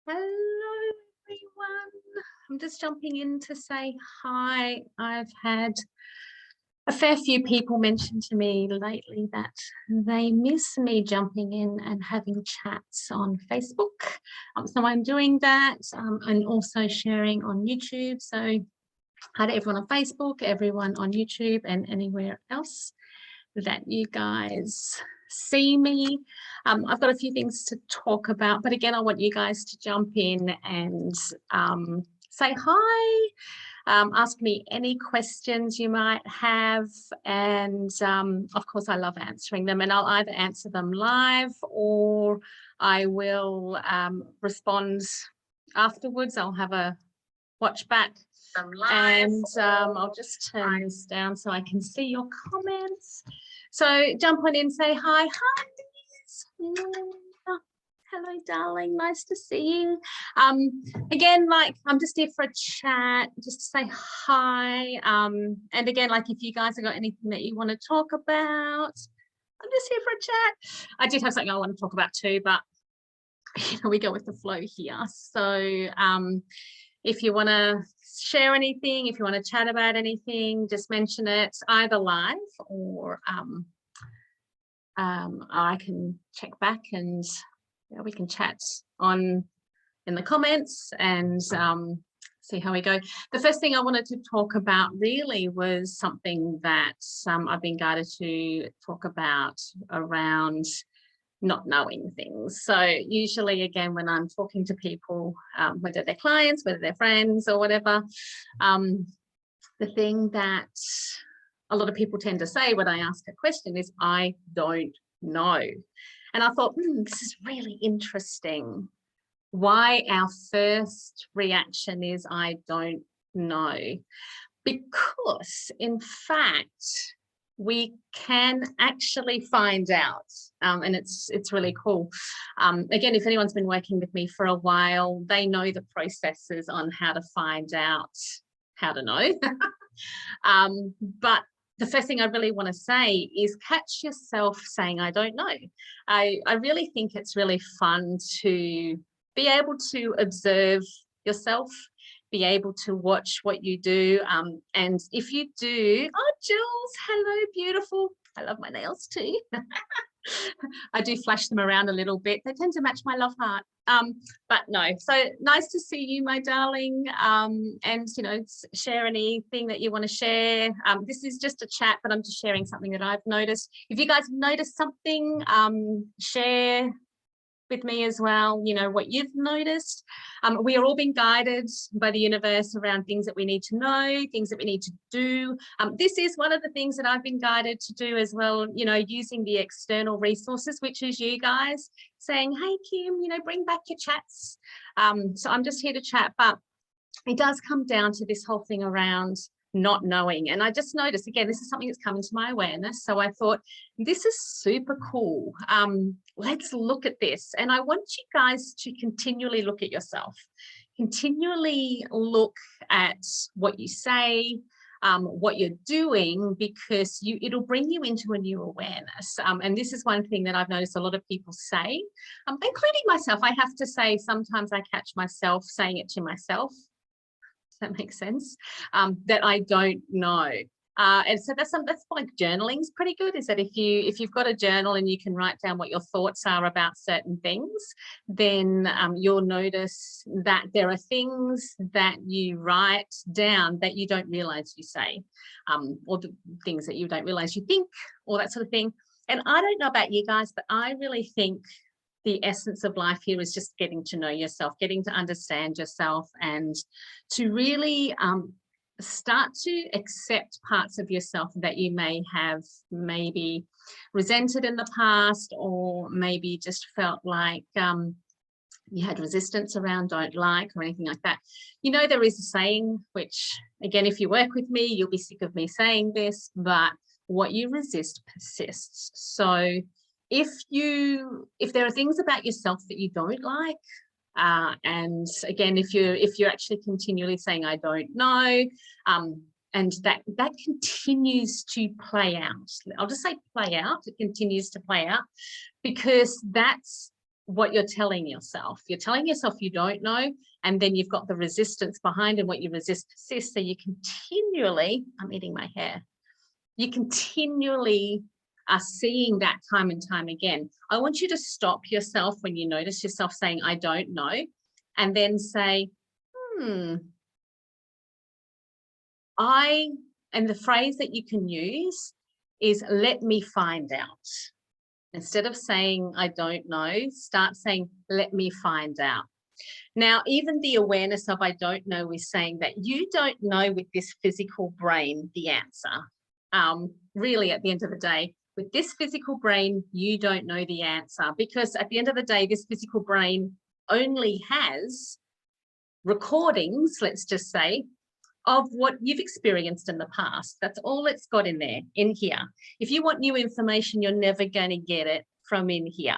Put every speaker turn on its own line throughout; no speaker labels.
Hello, everyone. I'm just jumping in to say hi. I've had a fair few people mention to me lately that they miss me jumping in and having chats on Facebook. So I'm doing that and also sharing on YouTube. So hi to everyone on Facebook, everyone on YouTube, and anywhere else that you guys see me. I've got a few things to talk about, but again, I want you guys to jump in and say hi, ask me any questions you might have. And of course, I love answering them, and I'll either answer them live or I will respond afterwards. I'll have a watch back. And I'll just turn this down so I can see your comments. So jump on in, say hi. Hi, Liz. Hello, darling. Nice to see you. Again, like I'm just here for a chat, just to say hi. And again, like if you guys have got anything that you want to talk about, I'm just here for a chat. I did have something I want to talk about too, but we go with the flow here. So if you want to share anything, if you want to chat about anything, just mention it either live or I can check back and we can chat on in the comments and see how we go. The first thing I wanted to talk about really was something that I've been guided to talk about around not knowing things. So usually, again, when I'm talking to people, whether they're clients, whether they're friends or whatever, the thing that a lot of people tend to say when I ask a question is, I don't know. And I thought, this is really interesting. Why our first reaction is, I don't know. Because in fact, we can actually find out, and it's really cool. Again, if anyone's been working with me for a while, they know the processes on how to find out how to know. But the first thing I really want to say is catch yourself saying, I don't know. I really think it's really fun to be able to observe yourself, be able to watch what you do. And if you do, oh, Jules, hello, beautiful. I love my nails too. I do flash them around a little bit. They tend to match my love heart. But no, so nice to see you, my darling. And, share anything that you want to share. This is just a chat, but I'm just sharing something that I've noticed. If you guys noticed something, share with me as well, what you've noticed. We are all being guided by the universe around things that we need to know, things that we need to do. This is one of the things that I've been guided to do as well, using the external resources, which is you guys saying, hey, Kim, bring back your chats. So I'm just here to chat, but it does come down to this whole thing around not knowing. And I just noticed, again, this is something that's come into my awareness. So I thought, this is super cool. Let's look at this. And I want you guys to continually look at yourself, continually look at what you say, what you're doing, because it'll bring you into a new awareness. And this is one thing that I've noticed a lot of people say, including myself. I have to say, sometimes I catch myself saying it to myself. That makes sense, that I don't know. And so that's like journaling is pretty good, is that if you've got a journal and you can write down what your thoughts are about certain things, then you'll notice that there are things that you write down that you don't realize you say, or the things that you don't realize you think, or that sort of thing. And I don't know about you guys, but I really think the essence of life here is just getting to know yourself, getting to understand yourself, and to really start to accept parts of yourself that you may have maybe resented in the past, or maybe just felt like you had resistance around, don't like, or anything like that. There is a saying, which again, if you work with me, you'll be sick of me saying this, but what you resist persists. So if there are things about yourself that you don't like, and again, if you're actually continually saying, I don't know, and that continues to play out, I'll just say play out, it continues to play out, because that's what you're telling yourself. You're telling yourself you don't know, and then you've got the resistance behind, and what you resist persists. So you continually, I'm eating my hair, you continually are seeing that time and time again. I want you to stop yourself when you notice yourself saying, I don't know, and then say, and the phrase that you can use is, let me find out. Instead of saying, I don't know, start saying, let me find out. Now, even the awareness of I don't know is saying that you don't know with this physical brain the answer. Really, at the end of the day, with this physical brain, you don't know the answer, because at the end of the day, this physical brain only has recordings, let's just say, of what you've experienced in the past. That's all it's got in there, in here. If you want new information, you're never going to get it from in here.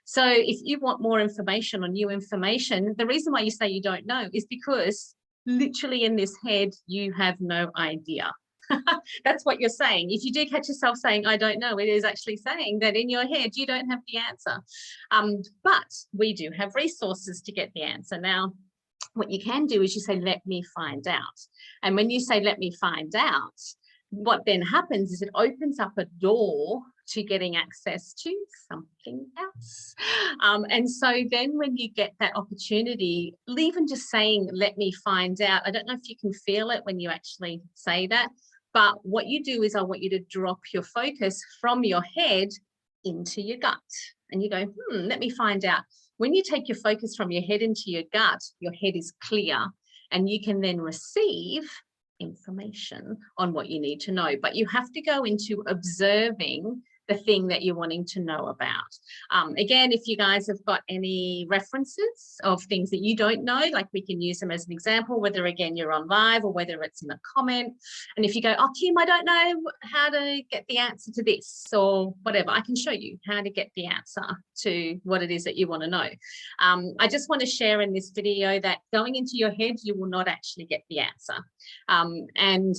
So if you want more information or new information, the reason why you say you don't know is because literally in this head, you have no idea. That's what you're saying. If you do catch yourself saying, I don't know, it is actually saying that in your head, you don't have the answer. But we do have resources to get the answer. Now, what you can do is you say, let me find out. And when you say, let me find out, what then happens is it opens up a door to getting access to something else. And so then when you get that opportunity, even just saying, let me find out, I don't know if you can feel it when you actually say that, but what you do is I want you to drop your focus from your head into your gut. And you go, let me find out. When you take your focus from your head into your gut, your head is clear, and you can then receive information on what you need to know. But you have to go into observing the thing that you're wanting to know about. Again, if you guys have got any references of things that you don't know, like we can use them as an example, whether again you're on live or whether it's in a comment. And if you go, oh, Kim, I don't know how to get the answer to this or whatever, I can show you how to get the answer to what it is that you want to know. I just want to share in this video that going into your head, you will not actually get the answer. And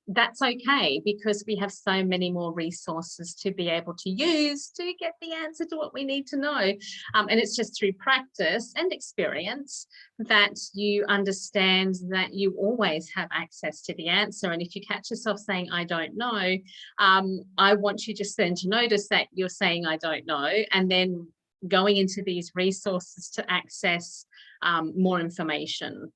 that's okay, because we have so many more resources to be able to use to get the answer to what we need to know. And it's just through practice and experience that you understand that you always have access to the answer. And if you catch yourself saying, I don't know, I want you just then to notice that you're saying, I don't know, and then going into these resources to access more information.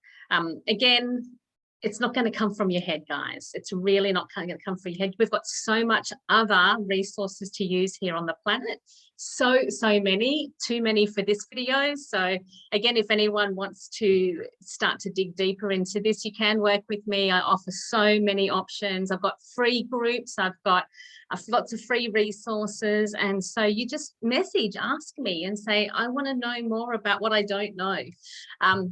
Again, it's not going to come from your head, guys. It's really not going to come from your head. We've got so much other resources to use here on the planet. So many, too many for this video. So again, if anyone wants to start to dig deeper into this, you can work with me. I offer so many options. I've got free groups. I've got lots of free resources. And so you just ask me and say, I want to know more about what I don't know.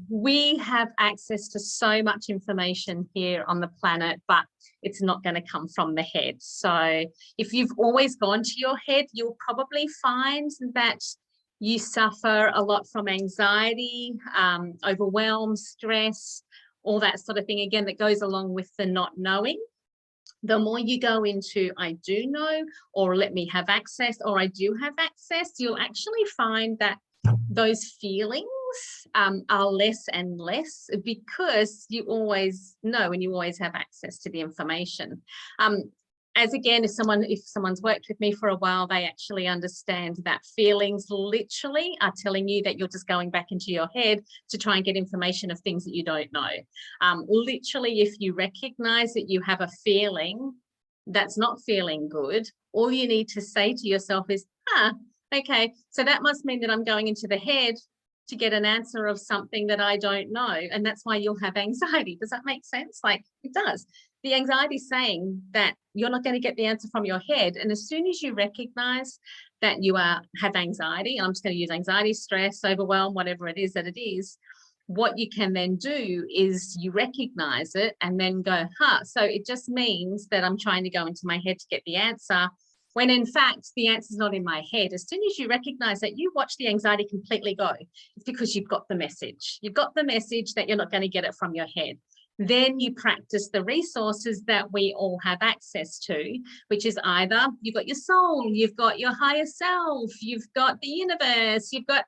We have access to so much information here on the planet, but it's not going to come from the head. So if you've always gone to your head, you'll probably find that you suffer a lot from anxiety, overwhelm, stress, all that sort of thing, again, that goes along with the not knowing. The more you go into I do know, or let me have access, or I do have access, you'll actually find that those feelings are less and less, because you always know and you always have access to the information. As again, if someone's worked with me for a while, they actually understand that feelings literally are telling you that you're just going back into your head to try and get information of things that you don't know. Literally, if you recognize that you have a feeling that's not feeling good, all you need to say to yourself is, okay, so that must mean that I'm going into the head to get an answer of something that I don't know. And that's why you'll have anxiety. Does that make sense? Like, it does. The anxiety is saying that you're not going to get the answer from your head. And as soon as you recognize that you have anxiety, and I'm just going to use anxiety, stress, overwhelm, whatever it is that it is, what you can then do is you recognize it and then go, so it just means that I'm trying to go into my head to get the answer, when in fact the answer is not in my head. As soon as you recognize that, you watch the anxiety completely go. It's because you've got the message. You've got the message that you're not going to get it from your head. Then you practice the resources that we all have access to, which is either you've got your soul, you've got your higher self, you've got the universe, you've got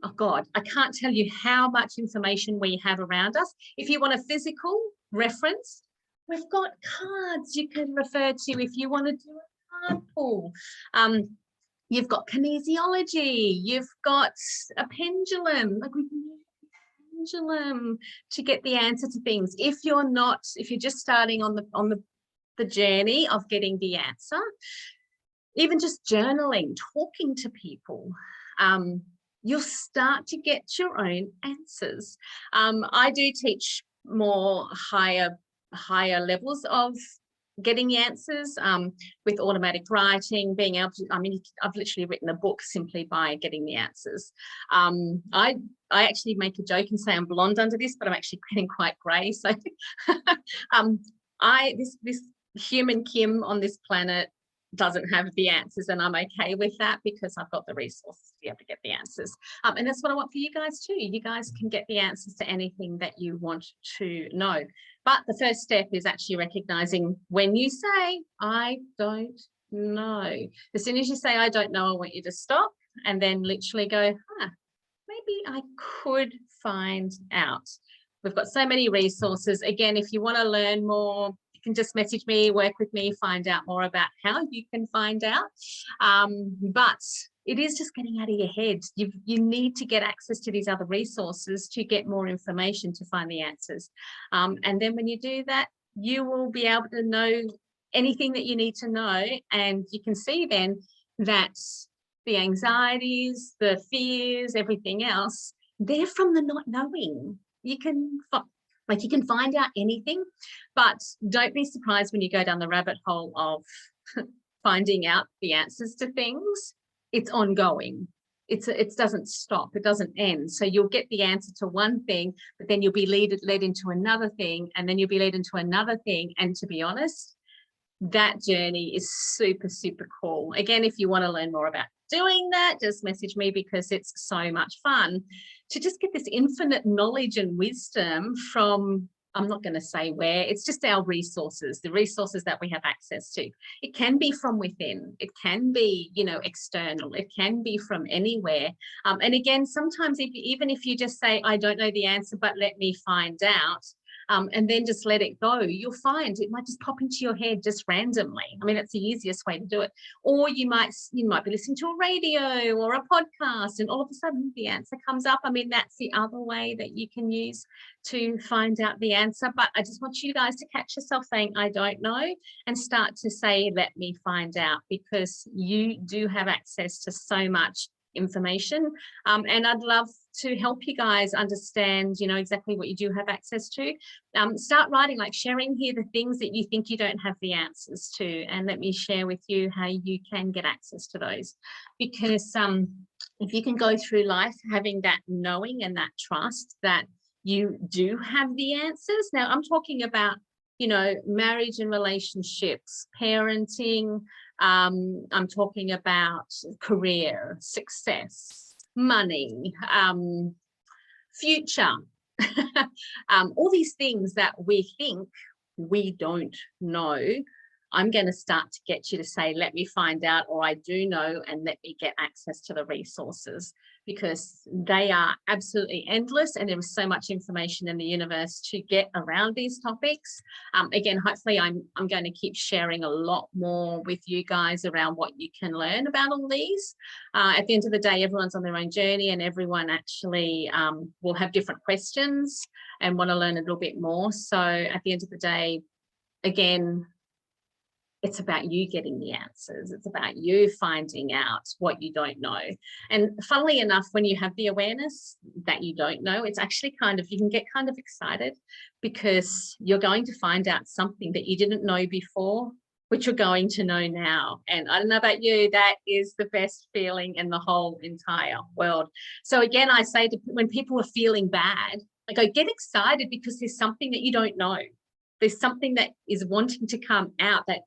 oh God, I can't tell you how much information we have around us. If you want a physical reference, we've got cards you can refer to if you want to do a card pull. You've got kinesiology, you've got a pendulum, like we can use a pendulum to get the answer to things. If you're just starting on the journey of getting the answer, even just journaling, talking to people, you'll start to get your own answers. I do teach more higher levels of getting the answers, with automatic writing, being able to, I've literally written a book simply by getting the answers. I actually make a joke and say I'm blonde under this, but I'm actually getting quite grey. So this human Kim on this planet doesn't have the answers, and I'm okay with that because I've got the resources to be able to get the answers. And that's what I want for you guys too. You guys can get the answers to anything that you want to know. But the first step is actually recognizing when you say, I don't know. As soon as you say, I don't know, I want you to stop and then literally go, maybe I could find out. We've got so many resources. Again, if you want to learn more, you can just message me, work with me, find out more about how you can find out. But it is just getting out of your head. You need to get access to these other resources to get more information to find the answers. And then when you do that, you will be able to know anything that you need to know. And you can see then that the anxieties, the fears, everything else, they're from the not knowing. You can find out anything, but don't be surprised when you go down the rabbit hole of finding out the answers to things. It's ongoing. It doesn't stop. It doesn't end. So you'll get the answer to one thing, but then you'll be led into another thing, and then you'll be led into another thing. And to be honest, that journey is super, super cool. Again, if you want to learn more about doing that, just message me because it's so much fun to just get this infinite knowledge and wisdom from, I'm not going to say where, it's just our resources, the resources that we have access to. It can be from within, it can be, external, it can be from anywhere. And again, sometimes even if you just say, I don't know the answer, but let me find out, and then just let it go, you'll find it might just pop into your head just randomly. I mean, that's the easiest way to do it. Or you might be listening to a radio or a podcast, and all of a sudden the answer comes up. I mean, that's the other way that you can use to find out the answer. But I just want you guys to catch yourself saying, I don't know, and start to say, let me find out, because you do have access to so much information, and I'd love to help you guys understand exactly what you do have access to. Start writing, like sharing here the things that you think you don't have the answers to, and let me share with you how you can get access to those. Because if you can go through life having that knowing and that trust that you do have the answers. Now I'm talking about marriage and relationships, parenting, I'm talking about career, success, money, future, all these things that we think we don't know. I'm going to start to get you to say, let me find out, or I do know, and let me get access to the resources, because they are absolutely endless, and there is so much information in the universe to get around these topics. Again, hopefully I'm going to keep sharing a lot more with you guys around what you can learn about all these. At the end of the day, everyone's on their own journey, and everyone actually will have different questions and want to learn a little bit more. So at the end of the day, again, it's about you getting the answers. It's about you finding out what you don't know. And funnily enough, when you have the awareness that you don't know, it's actually you can get kind of excited, because you're going to find out something that you didn't know before, which you're going to know now. And I don't know about you, that is the best feeling in the whole entire world. So again, I say when people are feeling bad, I go, get excited, because there's something that you don't know. There's something that is wanting to come out that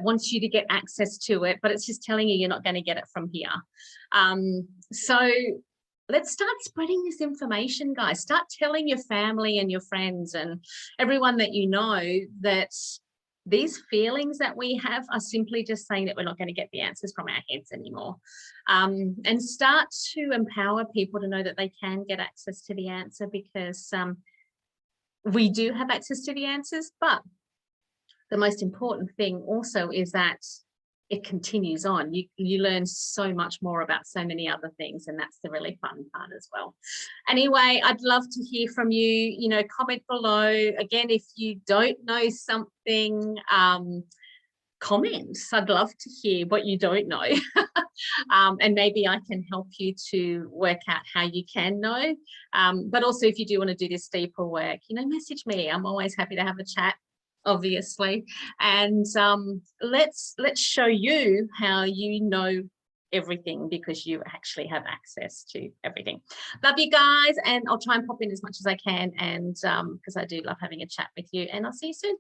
wants you to get access to it, but it's just telling you you're not going to get it from here. So let's start spreading this information, guys. Start telling your family and your friends and everyone that you know that these feelings that we have are simply just saying that we're not going to get the answers from our heads anymore. And start to empower people to know that they can get access to the answer, because we do have access to the answers, but the most important thing also is that it continues on. You learn so much more about so many other things, and that's the really fun part as well. Anyway, I'd love to hear from you. You know, comment below. Again, if you don't know something, comment. I'd love to hear what you don't know. And maybe I can help you to work out how you can know. But also, if you do want to do this deeper work, you know, message me. I'm always happy to have a chat, obviously. And let's show you how you know everything, because you actually have access to everything. Love you guys, and I'll try and pop in as much as I can, and because I do love having a chat with you, and I'll see you soon.